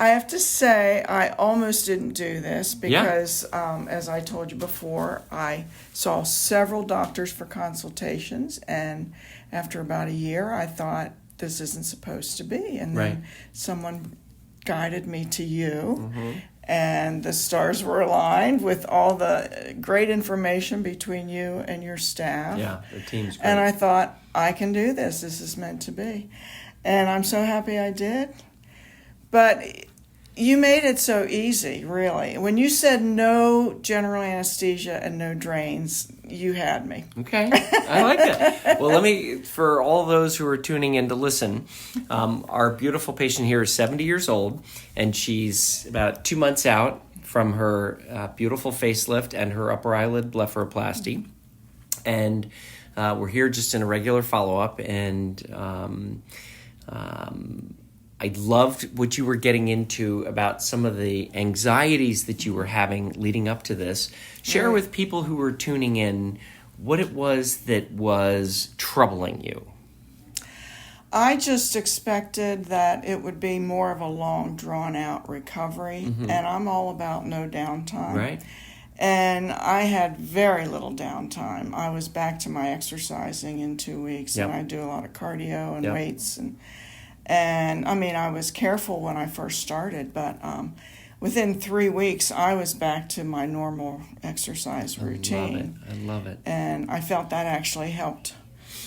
I have to say I almost didn't do this because, as I told you before, I saw several doctors for consultations, and after about a year, I thought this isn't supposed to be, and then someone guided me to you. And the stars were aligned with all the great information between you and your staff. Yeah, the team's great. And I thought, I can do this. This is meant to be. And I'm so happy I did. But you made it so easy, really. When you said no general anesthesia and no drains, you had me. Okay, I like that. Well, for all those who are tuning in to listen, our beautiful patient here is 70 years old, and she's about 2 months out from her beautiful facelift and her upper eyelid blepharoplasty. And we're here just in a regular follow-up, and I loved what you were getting into about some of the anxieties that you were having leading up to this. Share with people who were tuning in what it was that was troubling you. I just expected that it would be more of a long, drawn-out recovery, and I'm all about no downtime. Right. And I had very little downtime. I was back to my exercising in 2 weeks, and I do a lot of cardio and weights, and I mean, I was careful when I first started, but within 3 weeks, I was back to my normal exercise routine. I love it. And I felt that actually helped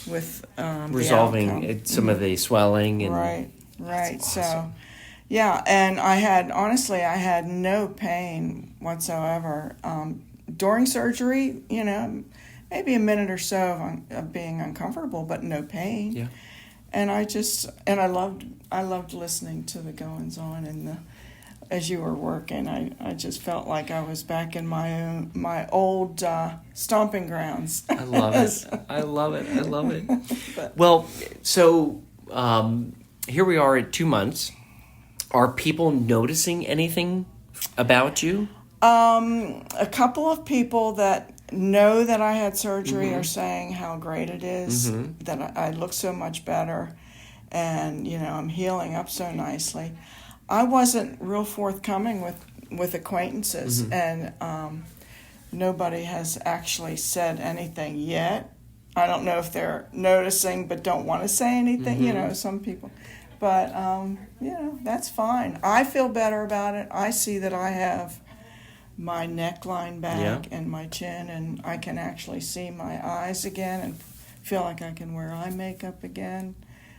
with resolving some of the swelling. And right. Awesome. So, yeah, and I had no pain whatsoever. During surgery, maybe a minute or so of being uncomfortable, but no pain. Yeah. And I loved listening to the goings on and as you were working. I just felt like I was back in my old stomping grounds. I love it. Well, so here we are at 2 months. Are people noticing anything about you? A couple of people that know that I had surgery are saying how great it is, that I look so much better, and I'm healing up so nicely. I wasn't real forthcoming with acquaintances, and nobody has actually said anything yet. I don't know if they're noticing but don't want to say anything, some people. But, that's fine. I feel better about it. I see that I have my neckline back and my chin, and I can actually see my eyes again and feel like I can wear eye makeup again,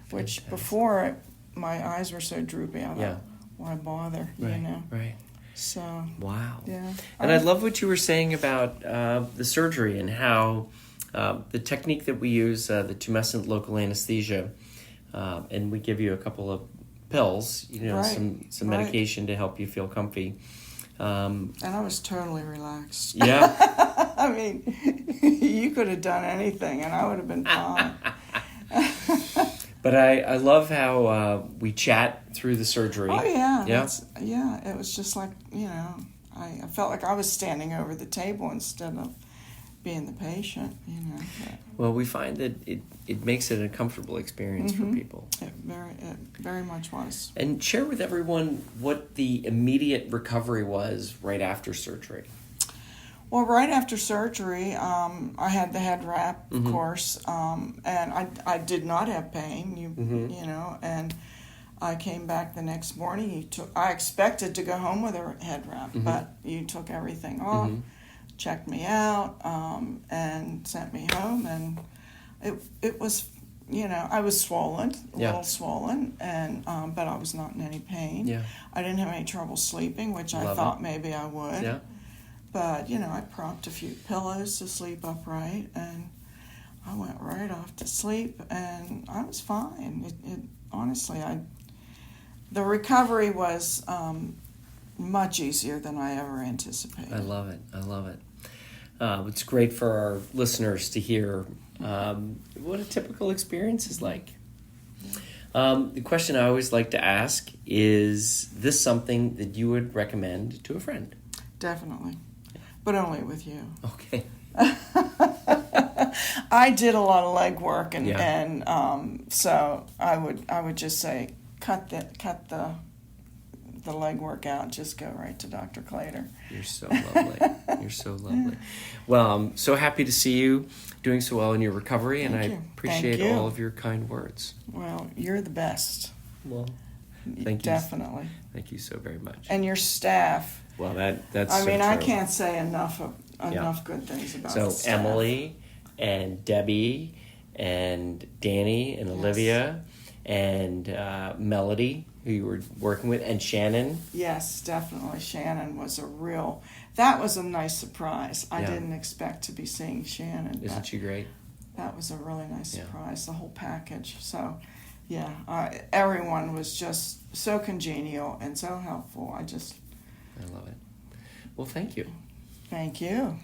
which before my eyes were so droopy. I thought, why bother, Right. So, wow. Yeah. And I love what you were saying about the surgery and how the technique that we use, the tumescent local anesthesia, and we give you a couple of pills, some medication to help you feel comfy. And I was totally relaxed. Yeah. I mean, you could have done anything and I would have been fine. But I love how we chat through the surgery. Oh, yeah. Yeah. It was just like, I felt like I was standing over the table instead of being the patient, But, well, we find that it makes it a comfortable experience for people. It very much was. And share with everyone what the immediate recovery was right after surgery. Well, right after surgery, I had the head wrap, of course, and I did not have pain, and I came back the next morning. I expected to go home with a head wrap, but you took everything off, checked me out, and sent me home, and it was, I was swollen, a little swollen, and but I was not in any pain. Yeah. I didn't have any trouble sleeping, which I thought maybe I would. Yeah. But, I propped a few pillows to sleep upright, and I went right off to sleep, and I was fine. Honestly, the recovery was much easier than I ever anticipated. I love it. It's great for our listeners to hear what a typical experience is like. The question I always like to ask is this something that you would recommend to a friend? Definitely. But only with you. Okay. I did a lot of leg work, and so I would just say cut the legwork out. Just go right to Dr. Clater. You're so lovely. You're so lovely. Well, I'm so happy to see you doing so well in your recovery, and I appreciate all of your kind words. Well, you're the best. Well, thank you. Definitely. Thank you so very much. And your staff. Well, that's. I mean, so I true. can't say enough good things about the So staff. Emily and Debbie and Danny and Olivia and Melody, who you were working with, and Shannon. Yes, definitely. Shannon was that was a nice surprise. I didn't expect to be seeing Shannon. Isn't she great? That was a really nice surprise, the whole package. So, everyone was just so congenial and so helpful. I love it. Well, thank you. Thank you.